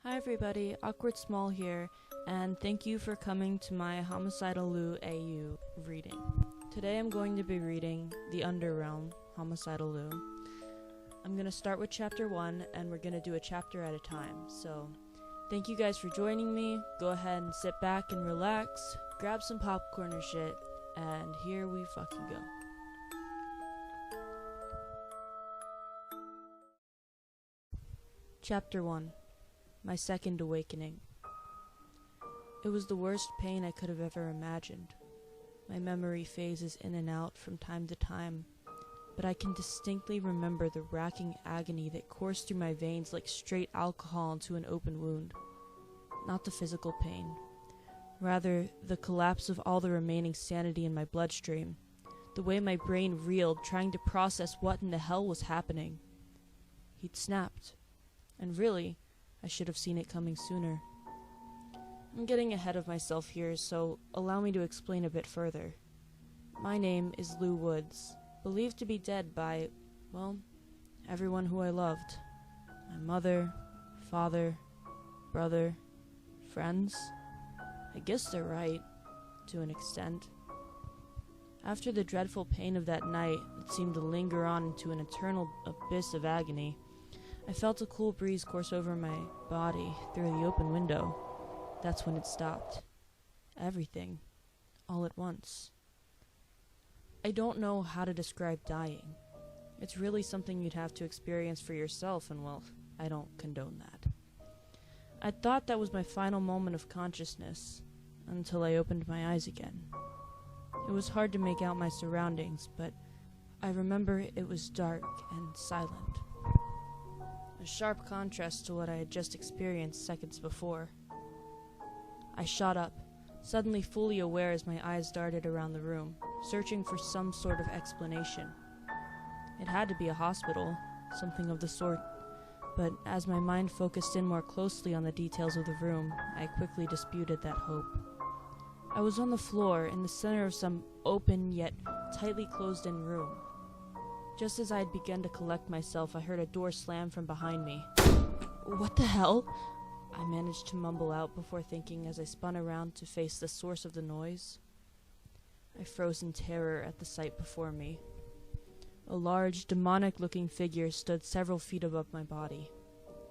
Hi everybody, Awkward Small here, and thank you for coming to my Homicidal Liu AU reading. Today I'm going to be reading The Underrealm, Homicidal Liu. I'm going to start with chapter 1, and we're going to do a chapter at a time. So, thank you guys for joining me. Go ahead and sit back and relax, grab some popcorn or shit, and here we fucking go. Chapter 1. My second awakening. It was the worst pain I could have ever imagined. My memory phases in and out from time to time, but I can distinctly remember the racking agony that coursed through my veins like straight alcohol into an open wound. Not the physical pain, rather the collapse of all the remaining sanity in my bloodstream, the way my brain reeled trying to process what in the hell was happening. He'd snapped, and really, I should have seen it coming sooner. I'm getting ahead of myself here, so allow me to explain a bit further. My name is Liu Woods, believed to be dead by, well, everyone who I loved. My mother, father, brother, friends. I guess they're right, to an extent. After the dreadful pain of that night that seemed to linger on into an eternal abyss of agony, I felt a cool breeze course over my body through the open window. That's when it stopped. Everything. All at once. I don't know how to describe dying. It's really something you'd have to experience for yourself, and well, I don't condone that. I thought that was my final moment of consciousness, until I opened my eyes again. It was hard to make out my surroundings, but I remember it was dark and silent. A sharp contrast to what I had just experienced seconds before. I shot up, suddenly fully aware as my eyes darted around the room, searching for some sort of explanation. It had to be a hospital, something of the sort, but as my mind focused in more closely on the details of the room, I quickly disputed that hope. I was on the floor in the center of some open yet tightly closed-in room. Just as I had begun to collect myself, I heard a door slam from behind me. What the hell? I managed to mumble out before thinking as I spun around to face the source of the noise. I froze in terror at the sight before me. A large, demonic-looking figure stood several feet above my body.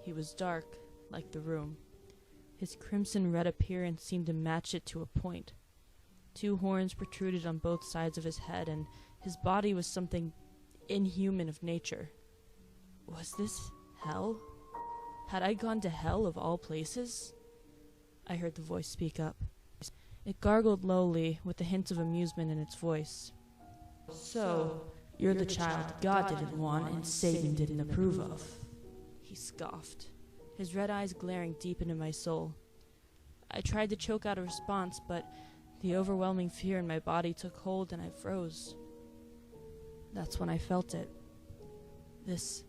He was dark, like the room. His crimson-red appearance seemed to match it to a point. 2 horns protruded on both sides of his head, and his body was something inhuman of nature. Was this hell? Had I gone to hell of all places? I heard the voice speak up. It gargled lowly, with a hint of amusement in its voice. So, you're the child God didn't want and Satan didn't approve of. He scoffed, his red eyes glaring deep into my soul. I tried to choke out a response, but the overwhelming fear in my body took hold and I froze. That's when I felt it. This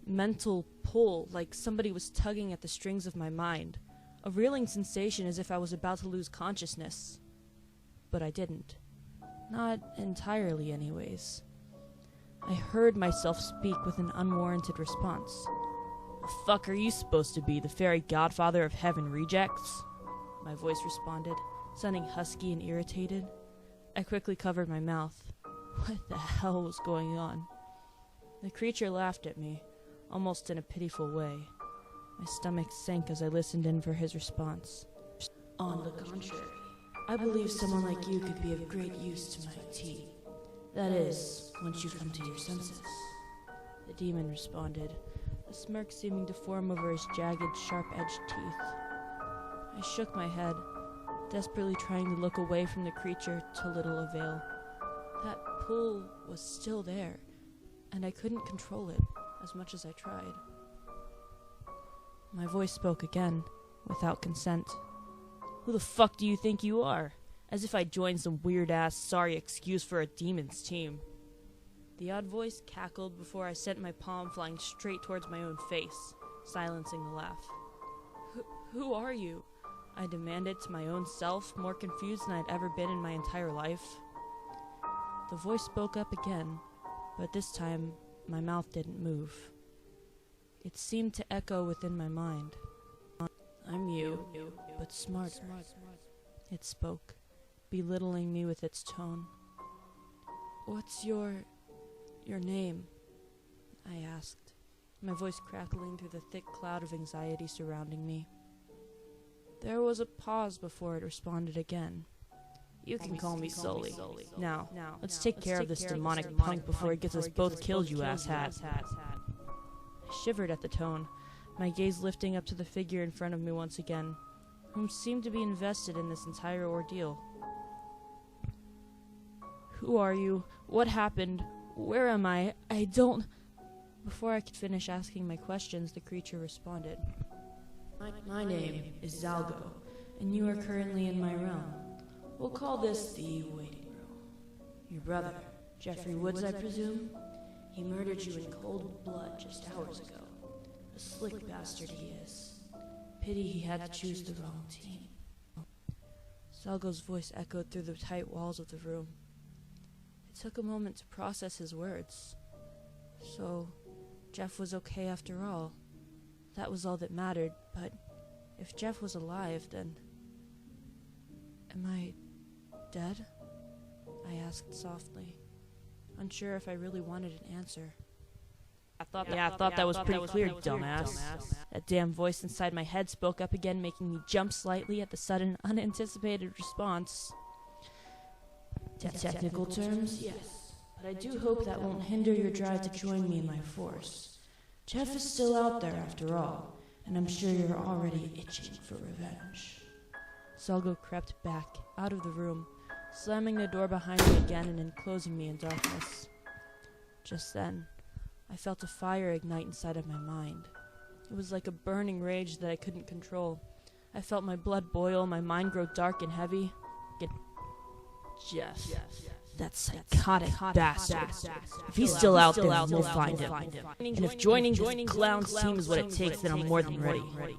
mental pull, like somebody was tugging at the strings of my mind. A reeling sensation as if I was about to lose consciousness. But I didn't. Not entirely, anyways. I heard myself speak with an unwarranted response. The fuck are you supposed to be, the fairy godfather of heaven rejects? My voice responded, sounding husky and irritated. I quickly covered my mouth. What the hell was going on? The creature laughed at me, almost in a pitiful way. My stomach sank as I listened in for his response. On the contrary, I believe someone like you could be of great use to my tea. That is, once you come to your senses. The demon responded, a smirk seeming to form over his jagged, sharp-edged teeth. I shook my head, desperately trying to look away from the creature to little avail. That pull was still there, and I couldn't control it, as much as I tried. My voice spoke again, without consent. Who the fuck do you think you are? As if I joined some weird-ass sorry excuse for a demon's team. The odd voice cackled before I sent my palm flying straight towards my own face, silencing the laugh. Who are you? I demanded to my own self, more confused than I'd ever been in my entire life. The voice spoke up again, but this time my mouth didn't move. It seemed to echo within my mind. but smarter. It spoke, belittling me with its tone. "What's your name?" I asked, my voice crackling through the thick cloud of anxiety surrounding me. There was a pause before it responded again. "You can call me Sully. Now, let's take care of this demonic punk before he gets us both killed, you asshat." I shivered at the tone, my gaze lifting up to the figure in front of me once again, whom seemed to be invested in this entire ordeal. "Who are you? What happened? Where am I? I don't..." Before I could finish asking my questions, the creature responded. My name is Zalgo, and you are currently in my realm. We'll call this the waiting room. Your brother, Jeffrey Woods, I presume? He murdered you in cold blood just hours ago. A slick bastard he is. Pity he had to choose the wrong team." Zalgo's voice echoed through the tight walls of the room. It took a moment to process his words. So, Jeff was okay after all. That was all that mattered, but if Jeff was alive, then... Am I dead? I asked softly, unsure if I really wanted an answer. I thought that was pretty clear, dumbass. That damn voice inside my head spoke up again, making me jump slightly at the sudden, unanticipated response. Technical terms, yes, but I do hope that won't hinder your drive to join me in my force. Jeff is still out there after all, and I'm sure you're already itching for revenge. Zalgo crept back, out of the room, slamming the door behind me again and enclosing me in darkness. Just then, I felt a fire ignite inside of my mind. It was like a burning rage that I couldn't control. I felt my blood boil, my mind grow dark and heavy. Jeff. That psychotic bastard. If he's still out there, we'll find him. And if joining this clown's team is what it takes, then I'm more than ready.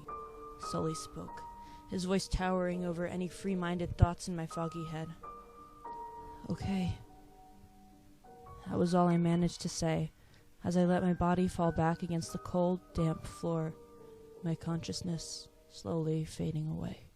Sully spoke, his voice towering over any free-minded thoughts in my foggy head. Okay. That was all I managed to say, as I let my body fall back against the cold, damp floor, my consciousness slowly fading away.